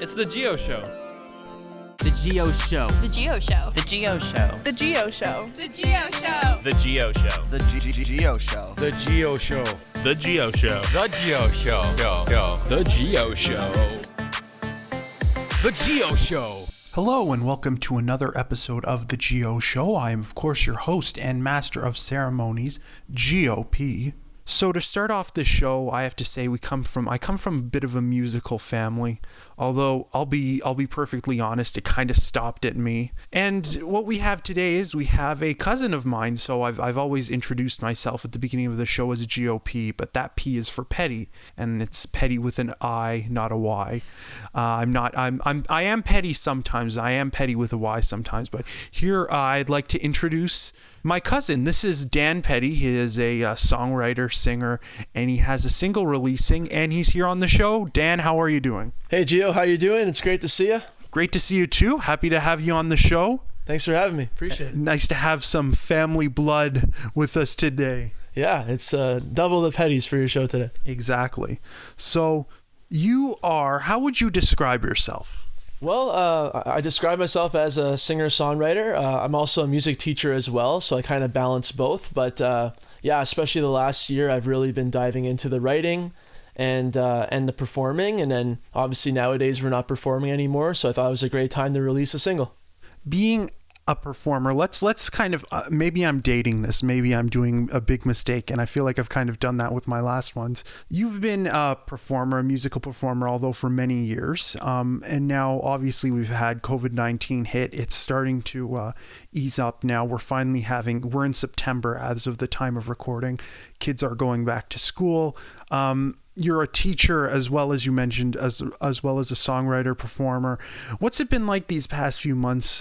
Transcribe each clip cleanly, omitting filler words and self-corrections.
It's the GIO Show. The GIO Show. The GIO Show. The GIO Show. The GIO Show. The GIO Show. The GIO Show. The GIO Show. The GIO Show. The GIO Show. The GIO Show. The GIO Show. The GIO Show. Hello and welcome to another episode of The GIO Show. I am, of course, your host and master of ceremonies, GOP. So to start off this show, I have to say I come from a bit of a musical family. Although I'll be perfectly honest, it kind of stopped at me. And what we have today is we have a cousin of mine. So I've always introduced myself at the beginning of the show as a GOP, but that P is for petty, and it's petty with an I, not a Y. I am petty sometimes. I am petty with a Y sometimes. But here I'd like to introduce my cousin. This is Dan Petti. He is a songwriter, singer, and he has a single releasing, and he's here on the show. Dan, how are you doing? Hey, Gio, how you doing? It's great to see you. Great to see you too. Happy to have you on the show. Thanks for having me. Appreciate it. Nice to have some family blood with us today. Yeah, it's double the petties for your show today. Exactly. So how would you describe yourself? Well, I describe myself as a singer-songwriter. I'm also a music teacher as well, so I kind of balance both. But yeah, especially the last year, I've really been diving into the writing and the performing. And then obviously nowadays we're not performing anymore, so I thought it was a great time to release a single. Being a performer, let's kind of maybe I'm dating this, maybe I'm doing a big mistake, and I feel like I've kind of done that with my last ones. You've been a performer, a musical performer, although for many years, and now obviously we've had COVID-19 hit. It's starting to ease up now. We're in September as of the time of recording. Kids are going back to school. You're a teacher as well, as you mentioned, as well as a songwriter, performer. What's it been like these past few months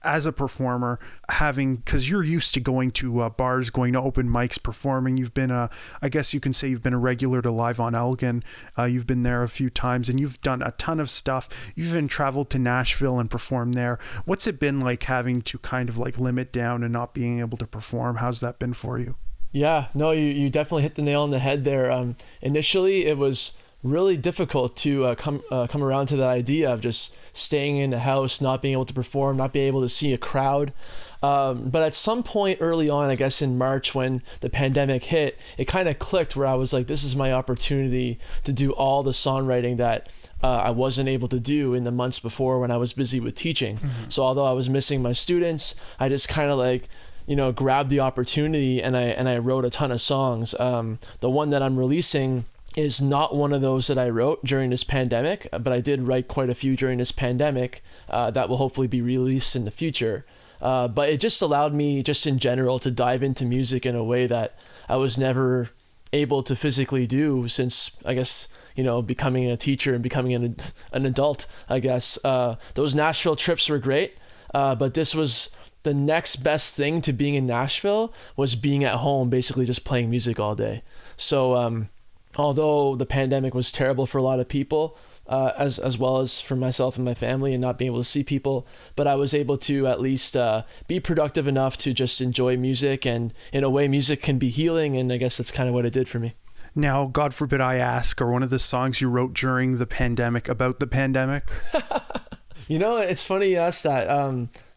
as a performer, because you're used to going to bars, going to open mics, performing? You've been I guess you can say you've been a regular to Live on Elgin. You've been there a few times and you've done a ton of stuff. You've even traveled to Nashville and performed there. What's it been like having to kind of like limit down and not being able to perform? How's that been for you? Yeah, no, you definitely hit the nail on the head there. Initially, it was really difficult to come around to that idea of just staying in the house, not being able to perform, not being able to see a crowd. But at some point early on, I guess in March when the pandemic hit, it kind of clicked where I was like, this is my opportunity to do all the songwriting that I wasn't able to do in the months before when I was busy with teaching. Mm-hmm. So although I was missing my students, I just kind of grabbed the opportunity and I wrote a ton of songs. The one that I'm releasing is not one of those that I wrote during this pandemic, but I did write quite a few during this pandemic that will hopefully be released in the future. But it just allowed me, just in general, to dive into music in a way that I was never able to physically do since, I guess, becoming a teacher and becoming an adult, I guess. Those Nashville trips were great, but this was the next best thing to being in Nashville was being at home, basically just playing music all day. So although the pandemic was terrible for a lot of people, as well as for myself and my family and not being able to see people, but I was able to at least be productive enough to just enjoy music, and in a way music can be healing, and I guess that's kind of what it did for me. Now, God forbid I ask, are one of the songs you wrote during the pandemic about the pandemic? It's funny you asked that.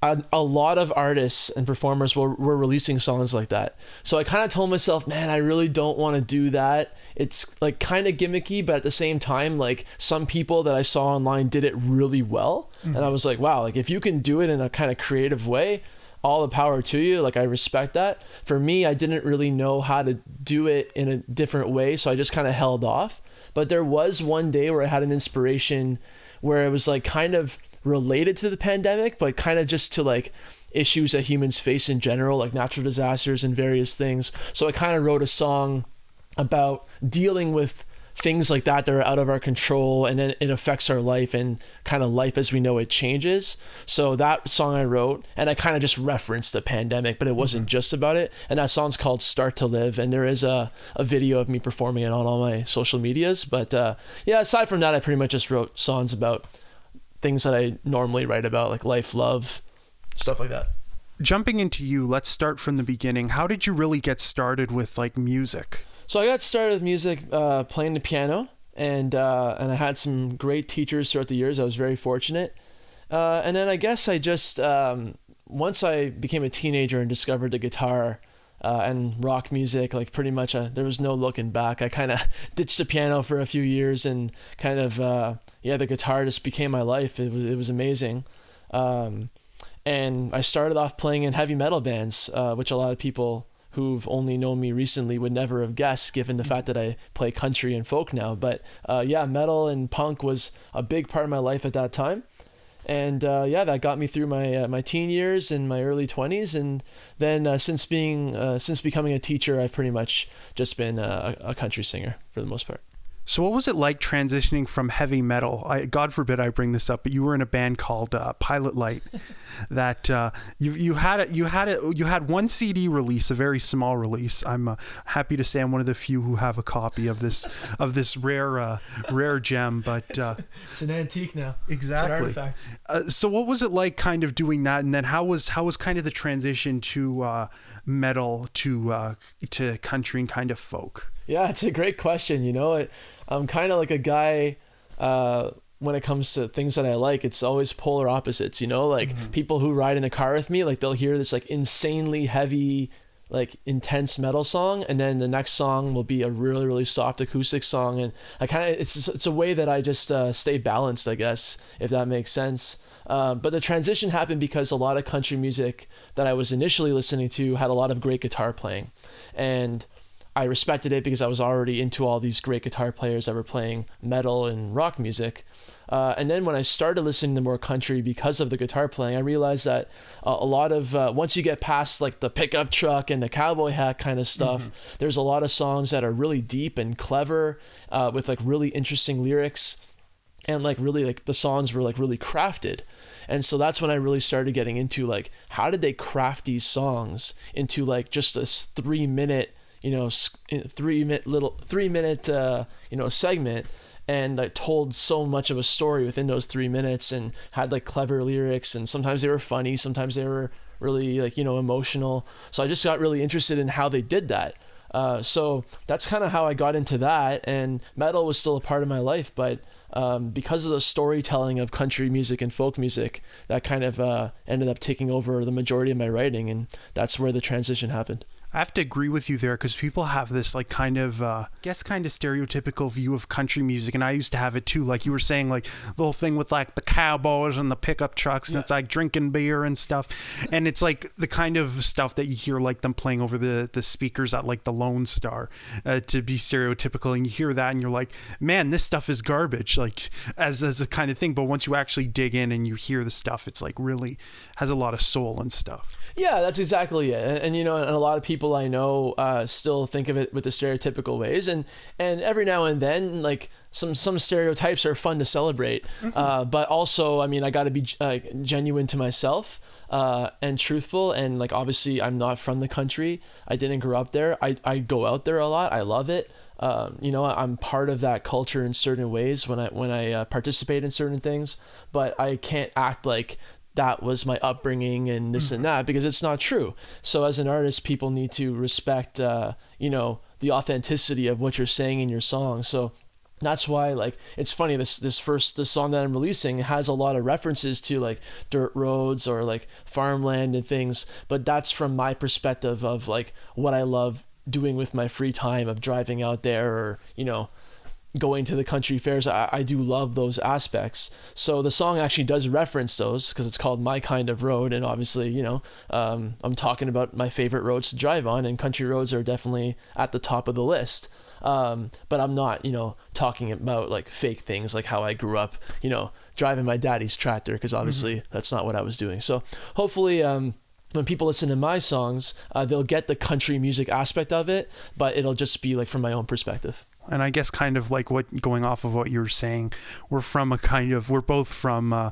A lot of artists and performers were releasing songs like that. So I kind of told myself, man, I really don't want to do that. It's like kind of gimmicky, but at the same time, like some people that I saw online did it really well. Mm-hmm. And I was like, wow, like if you can do it in a kind of creative way, all the power to you. Like I respect that. For me, I didn't really know how to do it in a different way. So I just kind of held off. But there was one day where I had an inspiration where it was like kind of related to the pandemic, but kind of just to like issues that humans face in general, like natural disasters and various things. So I kind of wrote a song about dealing with things like that are out of our control, and then it affects our life, and kind of life as we know it changes. So that song I wrote, and I kind of just referenced the pandemic, but it wasn't just about it. And that song's called Start to Live, and there is a video of me performing it on all my social medias. But yeah, aside from that, I pretty much just wrote songs about things that I normally write about, like life, love, stuff like that. Jumping into you, let's start from the beginning. How did you really get started with like music? So I got started with music playing the piano. and I had some great teachers throughout the years. I was very fortunate. And then I guess I just once I became a teenager and discovered the guitar and rock music, like pretty much there was no looking back. I kind of ditched the piano for a few years and kind of the guitar just became my life. It was amazing. And I started off playing in heavy metal bands, which a lot of people who've only known me recently would never have guessed, given the fact that I play country and folk now. But metal and punk was a big part of my life at that time. And that got me through my teen years and my early 20s. And then since becoming a teacher, I've pretty much just been a country singer for the most part. So what was it like transitioning from heavy metal? God forbid I bring this up, but you were in a band called Pilot Light. That you had one CD release, a very small release. I'm happy to say I'm one of the few who have a copy of this rare gem. But it's an antique now. Exactly. It's an artifact. So what was it like, kind of doing that, and then how was kind of the transition to metal to country and kind of folk? Yeah, it's a great question. I'm kind of like a guy when it comes to things that I like. It's always polar opposites, people who ride in the car with me, like they'll hear this like insanely heavy, like intense metal song, and then the next song will be a really, really soft acoustic song. And I kind of, it's a way that I just stay balanced, I guess, if that makes sense. But the transition happened because a lot of country music that I was initially listening to had a lot of great guitar playing, and I respected it because I was already into all these great guitar players that were playing metal and rock music. And then when I started listening to more country because of the guitar playing, I realized that a lot of, once you get past like the pickup truck and the cowboy hat kind of stuff, there's a lot of songs that are really deep and clever, with like really interesting lyrics, and like really like the songs were like really crafted. And so that's when I really started getting into like, how did they craft these songs into like just this 3 minute, 3 minute segment, and I told so much of a story within those 3 minutes, and had like clever lyrics, and sometimes they were funny, sometimes they were really like emotional. So I just got really interested in how they did that. So that's kind of how I got into that, and metal was still a part of my life, but because of the storytelling of country music and folk music, that kind of ended up taking over the majority of my writing, and that's where the transition happened. I have to agree with you there, because people have this like kind of stereotypical view of country music, and I used to have it too. Like you were saying, like the whole thing with like the cowboys and the pickup trucks, and it's like drinking beer and stuff, and it's like the kind of stuff that you hear like them playing over the speakers at like the Lone Star, to be stereotypical, and you hear that and you're like, man, this stuff is garbage, like as a kind of thing. But once you actually dig in and you hear the stuff, it's like really has a lot of soul and stuff. Yeah, that's exactly it. And and a lot of people I know still think of it with the stereotypical ways, and every now and then like some stereotypes are fun to celebrate, but also I got to be genuine to myself and truthful, and like obviously I'm not from the country, I didn't grow up there, I go out there a lot, I love it. I'm part of that culture in certain ways when I participate in certain things, but I can't act like that was my upbringing and this and that, because it's not true. So as an artist, people need to respect, the authenticity of what you're saying in your song. So that's why, like, it's funny, this song that I'm releasing has a lot of references to like dirt roads or like farmland and things, but that's from my perspective of like what I love doing with my free time, of driving out there, or, going to the country fairs. I do love those aspects. So the song actually does reference those, because it's called My Kind of Road, and obviously, I'm talking about my favorite roads to drive on, and country roads are definitely at the top of the list. But I'm not, talking about like fake things like how I grew up, driving my daddy's tractor, because obviously that's not what I was doing. So hopefully, when people listen to my songs, they'll get the country music aspect of it, but it'll just be like from my own perspective. And I guess kind of like going off of what you were saying, we're both from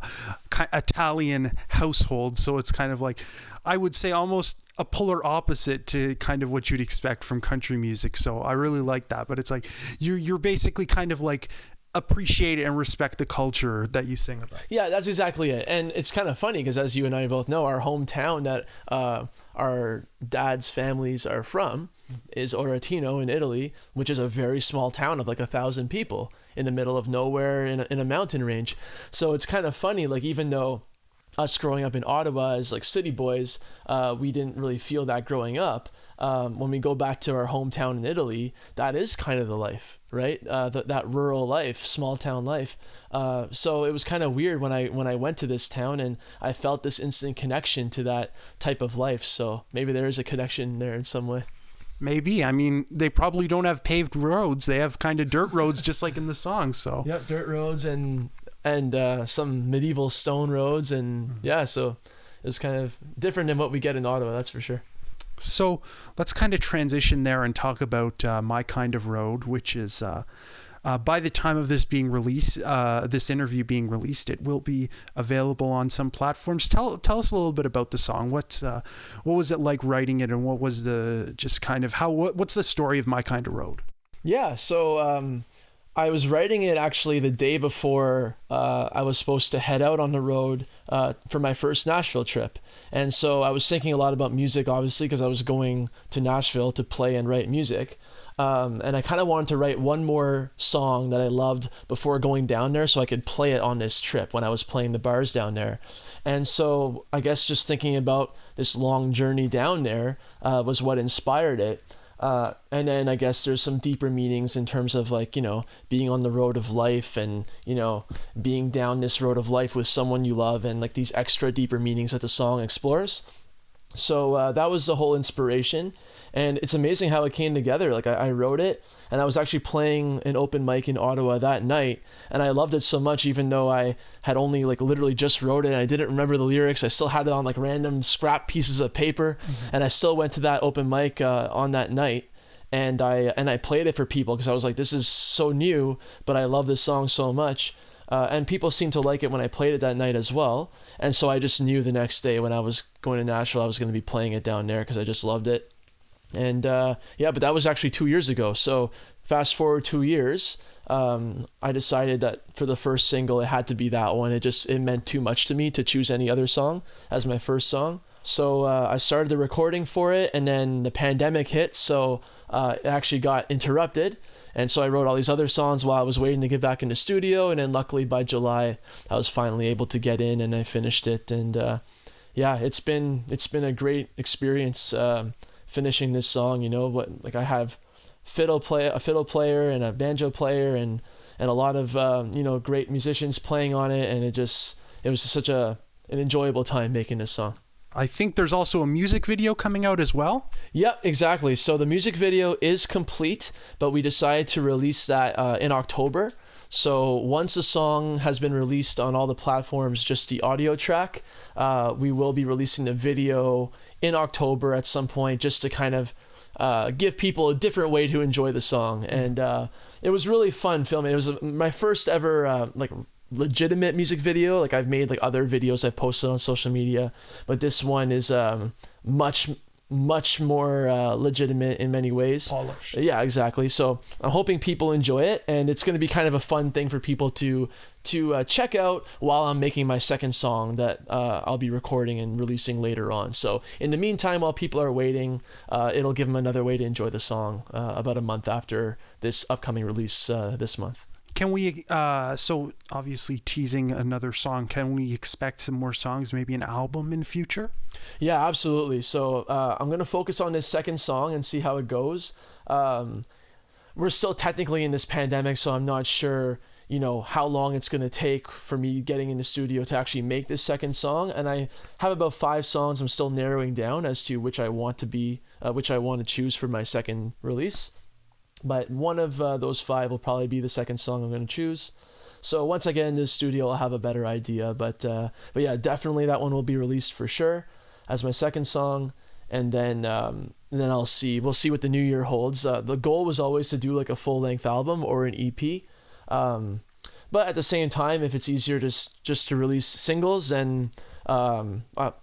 Italian households, so it's kind of like, I would say almost a polar opposite to kind of what you'd expect from country music. So I really like that. But it's like you're basically kind of like appreciate and respect the culture that you sing about. Yeah, that's exactly it. And it's kind of funny because, as you and I both know, our hometown that our dad's families are from is Oratino in Italy, which is a very small town of like 1,000 people in the middle of nowhere in a mountain range. So it's kind of funny, like, even though us growing up in Ottawa as like city boys, we didn't really feel that growing up. When we go back to our hometown in Italy, that is kind of the life, right? That rural life, small town life. So it was kind of weird when I went to this town and I felt this instant connection to that type of life. So maybe there is a connection there in some way. Maybe. I mean, they probably don't have paved roads. They have kind of dirt roads, just like in the song. So yep, dirt roads and some medieval stone roads, and yeah, so it was kind of different than what we get in Ottawa, that's for sure. So let's kind of transition there and talk about My Kind of Road, which is by the time of this being released, this interview being released, it will be available on some platforms. Tell us a little bit about the song. What was it like writing it, and what was the just kind of what's the story of My Kind of Road? Yeah, so I was writing it actually the day before I was supposed to head out on the road for my first Nashville trip. And so I was thinking a lot about music, obviously, because I was going to Nashville to play and write music. And I kind of wanted to write one more song that I loved before going down there so I could play it on this trip when I was playing the bars down there. And so I guess just thinking about this long journey down there was what inspired it. And then I guess there's some deeper meanings in terms of, like, you know, being on the road of life and, you know, being down this road of life with someone you love, and like these extra deeper meanings that the song explores. So that was the whole inspiration. And it's amazing how it came together. Like I wrote it, and I was actually playing an open mic in Ottawa that night, and I loved it so much, even though I had only like literally just wrote it and I didn't remember the lyrics. I still had it on like random scrap pieces of paper, and I still went to that open mic on that night, and I played it for people because I was like, this is so new, but I love this song so much. And people seemed to like it when I played it that night as well. And so I just knew the next day when I was going to Nashville, I was going to be playing it down there because I just loved it. And yeah, but that was actually 2 years ago. So fast forward 2 years, I decided that for the first single, it had to be that one. It meant too much to me to choose any other song as my first song. So I started the recording for it, and then the pandemic hit. So it actually got interrupted. And so I wrote all these other songs while I was waiting to get back in the studio. And then luckily by July, I was finally able to get in and I finished it. And yeah, it's been a great experience finishing this song. You know, like I have a fiddle player and a banjo player and a lot of you know, great musicians playing on it, and it was such an enjoyable time making this song. I think there's also a music video coming out as well. Yep, exactly. So the music video is complete, but we decided to release that in October. So once the song has been released on all the platforms, just the audio track, we will be releasing the video in October at some point, just to kind of give people a different way to enjoy the song. And it was really fun filming. It was my first ever like legitimate music video. Like I've made like other videos I've posted on social media, but this one is much more legitimate in many ways. Polished. Yeah, exactly. So I'm hoping people enjoy it, and it's going to be kind of a fun thing for people to check out while I'm making my second song that I'll be recording and releasing later on. So in the meantime, while people are waiting, it'll give them another way to enjoy the song about a month after this upcoming release this month. Can we, so obviously teasing another song, can we expect some more songs, maybe an album in future? Yeah, absolutely. So I'm going to focus on this second song and see how it goes. We're still technically in this pandemic, so I'm not sure, you know, how long it's going to take for me getting in the studio to actually make this second song. And I have about 5 songs I'm still narrowing down as to which I want to choose for my second release. But one of those 5 will probably be the second song I'm going to choose. So once I get into the studio, I'll have a better idea. But yeah, definitely that one will be released for sure as my second song. And then we'll see what the new year holds. The goal was always to do like a full-length album or an EP. But at the same time, if it's easier just to release singles, then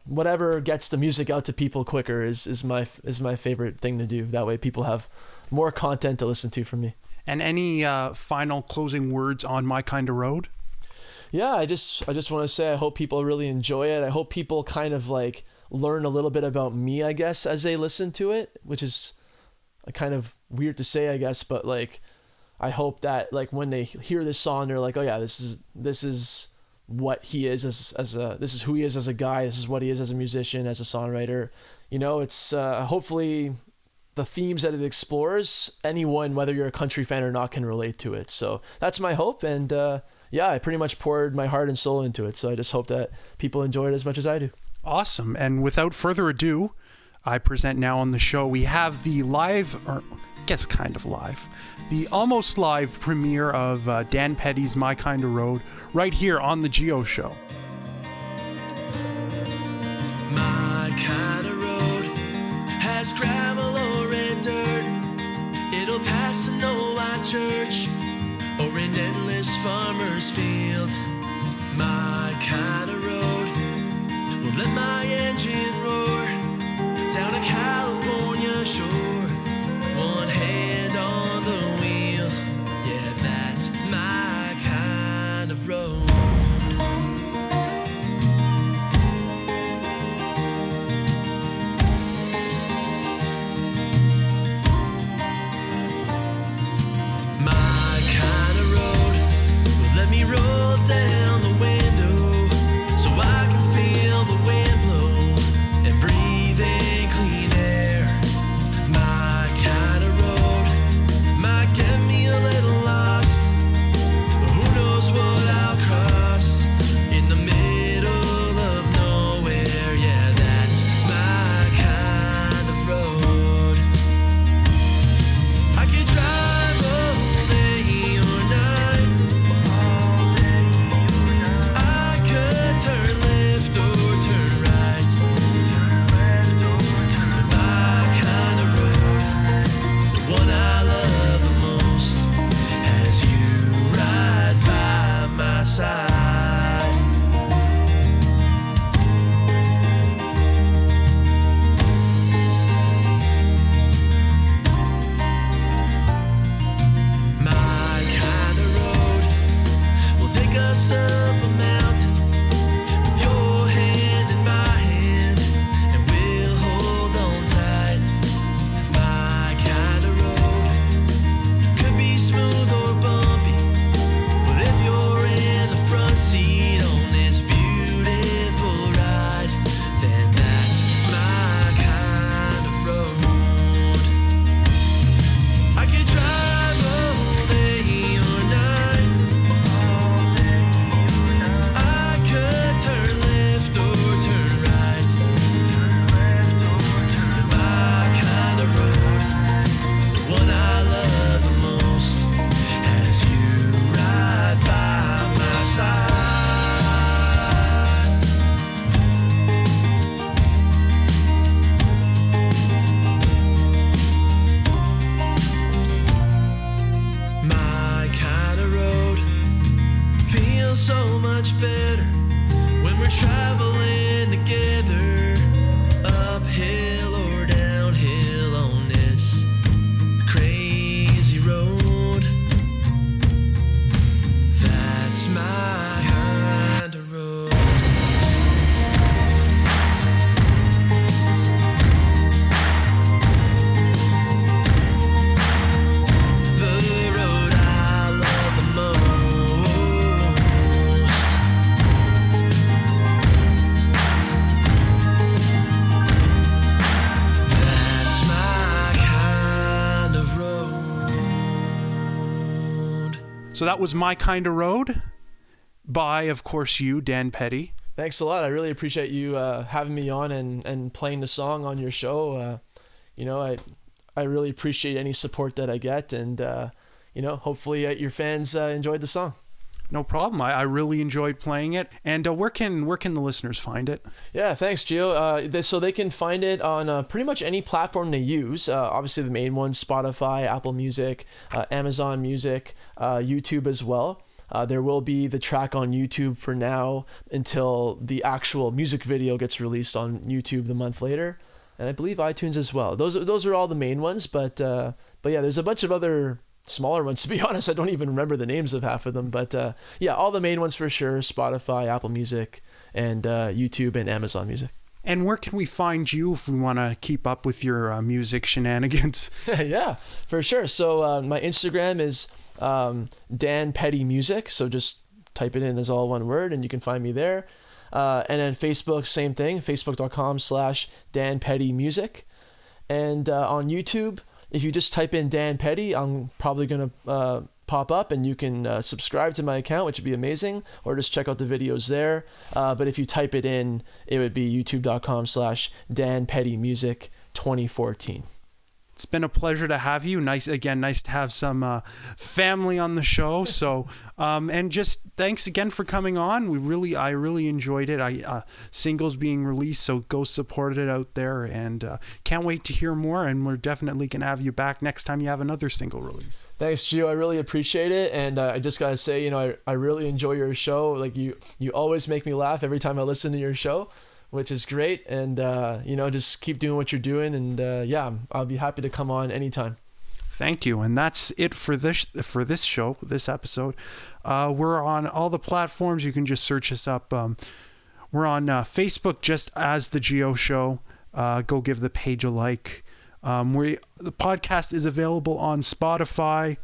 whatever gets the music out to people quicker is my favorite thing to do. That way people have more content to listen to from me. And any final closing words on My Kind of Road? Yeah, I just want to say I hope people really enjoy it. I hope people kind of like learn a little bit about me, I guess, as they listen to it, which is kind of weird to say, I guess, but like I hope that like when they hear this song, they're like, oh yeah, this is what he is as a this is who he is as a guy, this is what he is as a musician, as a songwriter. You know, it's hopefully the themes that it explores, anyone, whether you're a country fan or not, can relate to it. So that's my hope, and yeah, I pretty much poured my heart and soul into it. So I just hope that people enjoy it as much as I do. Awesome. And without further ado, I present now on the show, we have the live, or I guess kind of live, the almost live premiere of Dan Petti's My Kind of Road right here on the GIO Show. My kind of road has gravel or red dirt. It'll pass an old white church or an endless farmer's field. My kind of road will let my engine roar down a California shore. One hand on the wheel, yeah, that's my kind of road. My kind of road will let me roll down the window so I can feel the wind blow and breathe in clean air. My kind of road might get me a little lost, but who knows what I'll cross in the middle of nowhere. Yeah, that's my kind of road. I could drive all day or night. I could turn left or turn right. My kind of road, the one I love the most, has you right by my side. My kind of road will take us up a mountain with your hand in my hand, and we'll hold on tight. My kind of road could be smooth or bumpy, but if you're in the front seat on this beautiful ride, then that's my kind of road. I could drive all day or night. I could turn left or turn right. My kind of road, the one I love the most, has you right by my side. My kind of road feels so much better when we're traveling together, uphill or downhill on this crazy road. That's my kind of road. The road I love the most. That's my kind of road. So that was My Kind of Road by, of course, you, Dan Petti. Thanks a lot. I really appreciate you having me on and playing the song on your show. You know, I really appreciate any support that I get, and you know, hopefully your fans enjoyed the song. No problem. I really enjoyed playing it. And where can the listeners find it? Yeah, thanks, Gio. So they can find it on pretty much any platform they use. Obviously, the main ones: Spotify, Apple Music, Amazon Music, YouTube as well. There will be the track on YouTube for now until the actual music video gets released on YouTube the month later, and I believe iTunes as well. Those are all the main ones. But yeah, there's a bunch of other smaller ones. To be honest, I don't even remember the names of half of them. But yeah, all the main ones for sure: Spotify, Apple Music, and YouTube and Amazon Music. And where can we find you if we want to keep up with your music shenanigans? Yeah, for sure. So my Instagram is Dan Petti Music. So just type it in as all one word and you can find me there. And then Facebook, same thing, facebook.com/Dan Petti Music. And on YouTube, if you just type in Dan Petti, I'm probably going to pop up and you can subscribe to my account, which would be amazing, or just check out the videos there. But if you type it in, it would be youtube.com/Dan Petti Music 2014. It's been a pleasure to have you. Nice to have some family on the show. So, and just thanks again for coming on. I really enjoyed it. Singles being released, so go support it out there. And can't wait to hear more. And we're definitely gonna have you back next time you have another single release. Thanks, Gio. I really appreciate it. And I just gotta say, I really enjoy your show. Like you always make me laugh every time I listen to your show, which is great. And, just keep doing what you're doing. And I'll be happy to come on anytime. Thank you. And that's it for this show, this episode. We're on all the platforms. You can just search us up. We're on Facebook just as The GIO Show. Go give the page a like. The podcast is available on Spotify.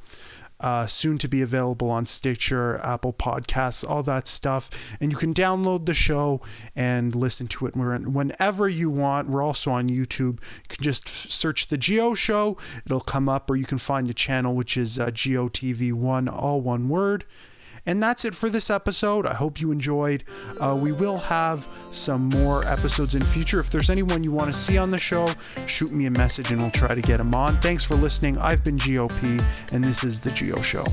Soon to be available on Stitcher, Apple Podcasts, all that stuff. And you can download the show and listen to it whenever you want. We're also on YouTube. You can just search The GIO Show. It'll come up, or you can find the channel, which is GIOTV1, all one word. And that's it for this episode. I hope you enjoyed. We will have some more episodes in future. If there's anyone you want to see on the show, shoot me a message and we'll try to get them on. Thanks for listening. I've been GOP, and this is The GIO Show.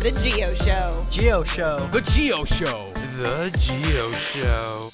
The GIO Show. GIO Show. The GIO Show. The GIO Show.